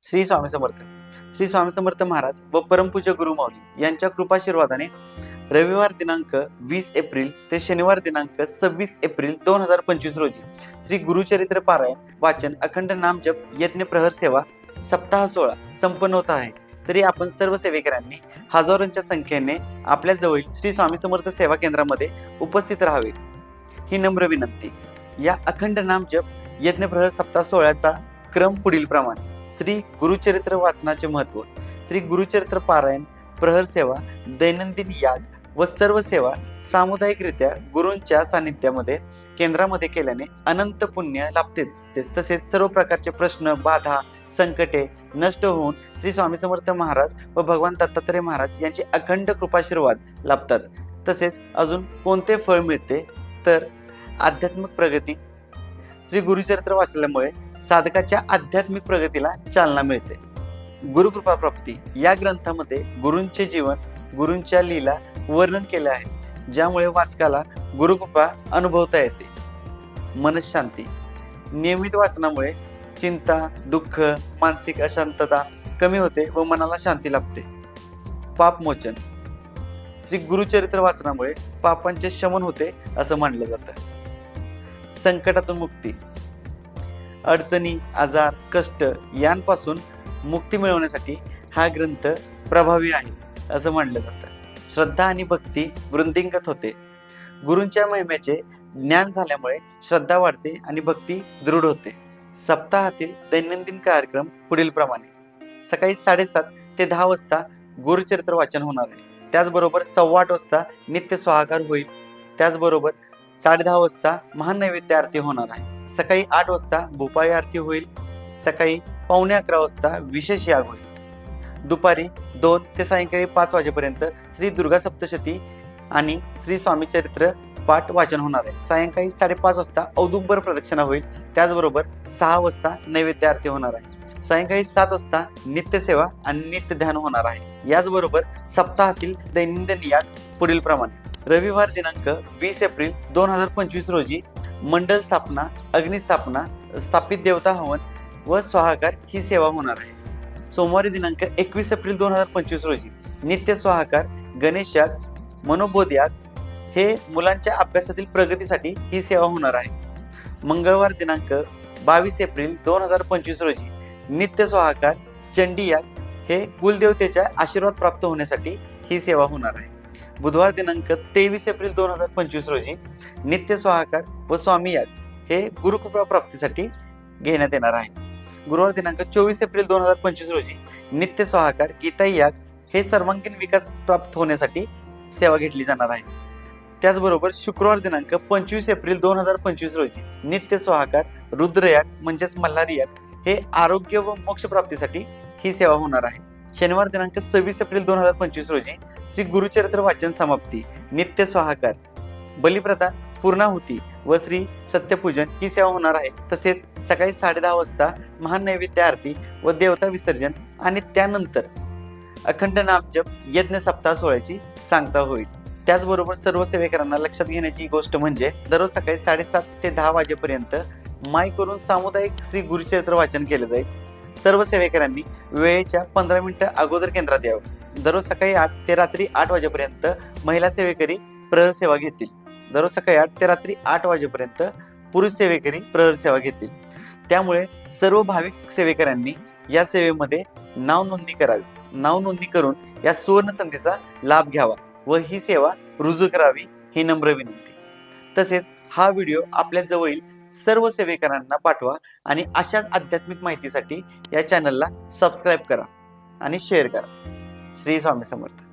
श्री स्वामी समर्थ. श्री स्वामी समर्थ महाराज व परमपूज्य गुरु माऊली यांच्या कृपाशीर्वादाने रविवार दिनांक 20 एप्रिल ते शनिवार दिनांक 26 एप्रिल 2025 रोजी श्री गुरुचरित्र पारायण वाचन अखंड नामजप यज्ञ प्रहर सेवा सप्ताह 16 संपन्न होत आहे. तरी आपण सर्व सेवेकरांनी हजारोंच्या संख्येने आपल्या जवळील श्री स्वामी समर्थ सेवा केंद्रामध्ये उपस्थित राहावे ही नम्र विनंती. या अखंड नामजप यज्ञ प्रहर सप्ताह 16चा क्रम पुढील प्रमाणे. श्री गुरुचरित्र वाचनाचे महत्व. श्री गुरुचरित्र पारायण, प्रहर सेवा, दैनंदिन याग व सर्व सेवा सामुदायिकरित्या गुरूंच्या सानिध्यामध्ये केंद्रामध्ये केल्याने अनंत पुण्य लाभतेच. तसेच सर्व प्रकारचे प्रश्न, बाधा, संकटे नष्ट होऊन श्री स्वामी समर्थ महाराज व भगवान दत्तात्रय महाराज यांचे अखंड कृपाशीर्वाद लाभतात. तसेच अजून कोणते फळ मिळते तर आध्यात्मिक प्रगती. श्री गुरुचरित्र वाचल्यामुळे साधकाच्या आध्यात्मिक प्रगतीला चालना मिळते. गुरुकृपा प्राप्ती. या ग्रंथामध्ये गुरूंचे जीवन, गुरूंच्या लीला वर्णन केले आहे, ज्यामुळे वाचकाला गुरुकृपा अनुभवता येते. मनशांती. नियमित वाचनामुळे चिंता, दुःख, मानसिक अशांतता कमी होते व मनाला शांती लाभते. पापमोचन. श्री गुरुचरित्र वाचनामुळे पापांचे शमन होते असं मानलं जातं. संकटातून मुक्ती. अडचणी, आजार, कष्ट यांपासून मुक्ती मिळवण्यासाठी हा ग्रंथ प्रभावी आहे असं मानलं जातं. श्रद्धा आणि भक्ती वृद्धिंगत होते. गुरूंच्या महिमेचे ज्ञान झाल्यामुळे श्रद्धा वाढते आणि भक्ती दृढ होते. सप्ताहातील दैनंदिन कार्यक्रम पुढील प्रमाणे. सकाळी 7:30 ते 10 वाजता गुरुचरित्र वाचन होणार आहे. त्याचबरोबर 8:15 वाजता नित्य स्वाहाकार होईल. त्याचबरोबर 10:30 वाजता महानैवेद्य आरती होणार आहे. सकाळी 8 वाजता भूपाळी आरती होईल. सकाळी 11:45 वाजता विशेष याग होईल. दुपारी 2 ते सायंकाळी 5 वाजेपर्यंत श्री दुर्गा सप्तशती आणि श्री स्वामी चरित्र पाठ वाचन होणार आहे. सायंकाळी 5:30 वाजता औदुंबर प्रदक्षिणा होईल. त्याचबरोबर 6 वाजता नैवेद्य आरती होणार आहे. सायंकाळी 7 वाजता नित्यसेवा आणि नित्य ध्यान होणार आहे. याचबरोबर सप्ताहातील दैनंदिन याग पुढील प्रमाणे. रविवार दिनांक 20 एप्रिल 2025 रोजी मंडळ स्थापना, अग्निस्थापना, स्थापित देवता हवन व स्वाहाकार ही सेवा होणार आहे. सोमवारी दिनांक 21 एप्रिल 2025 रोजी नित्य स्वाहाकार, गणेश याग, मनोबोध याग हे मुलांच्या अभ्यासातील प्रगतीसाठी ही सेवा होणार आहे. मंगळवार दिनांक 22 एप्रिल 2025 रोजी नित्य स्वाहाकार, चंडी याग हे कुलदेवतेच्या आशीर्वाद प्राप्त होण्यासाठी ही सेवा होणार आहे. बुधवार दिनांक 23 एप्रिल 2025 रोजी नित्य स्वाहाकार व स्वामी याग हे गुरुकृपा प्राप्तीसाठी घेण्यात येणार आहे. गुरुवार दिनांक 24 एप्रिल 2025 रोजी नित्य स्वाहाकार, गीताई याग हे सर्वांगीण विकास प्राप्त होण्यासाठी सेवा घेतली जाणार आहे. त्याचबरोबर शुक्रवार दिनांक 25 एप्रिल 2025 रोजी नित्य स्वाहाकार, रुद्रयाग म्हणजेच मल्हारी याग हे आरोग्य व मोक्ष प्राप्तीसाठी ही सेवा होणार आहे. शनिवार दिनांक 26 एप्रिल 2025 रोजी श्री गुरुचरित्र वाचन समाप्ती, नित्य स्वाहाकार, बलिप्रदान, पूर्णाहुती व श्री सत्यपूजन ही सेवा होणार आहे. तसेच सकाळी 10:30 वाजता महानैवेद्य आरती व देवता विसर्जन आणि त्यानंतर अखंड नामजप यज्ञ सप्ताह 16ची सांगता होईल. त्याचबरोबर सर्व सेवेकरांना लक्षात घेण्याची गोष्ट म्हणजे दररोज सकाळी 7:30 ते 10 वाजेपर्यंत माईक करून सामुदायिक श्री गुरुचरित्र वाचन केलं जाईल. सर्व सेवेकरांनी वेळेच्या 15 मिनिटं अगोदर केंद्रात यावं. दररोज सकाळी 8 ते रात्री 8 वाजेपर्यंत महिला सेवेकरी प्रहर सेवा घेतील. दररोज सकाळी 8 ते रात्री 8 वाजेपर्यंत पुरुष सेवेकरी प्रहर सेवा घेतील. त्यामुळे सर्व भाविक सेवेकरांनी या सेवेमध्ये नाव नोंदणी करावी. नाव नोंदणी करून या सुवर्ण संधीचा लाभ घ्यावा व ही सेवा रुजू करावी ही नम्र विनंती. तसेच हा व्हिडिओ आपल्या जवळील सर्व सेवेकरांना पाठवा आणि अशाच आध्यात्मिक माहितीसाठी या चॅनलला सबस्क्राईब करा आणि शेअर करा. श्री स्वामी समर्थ.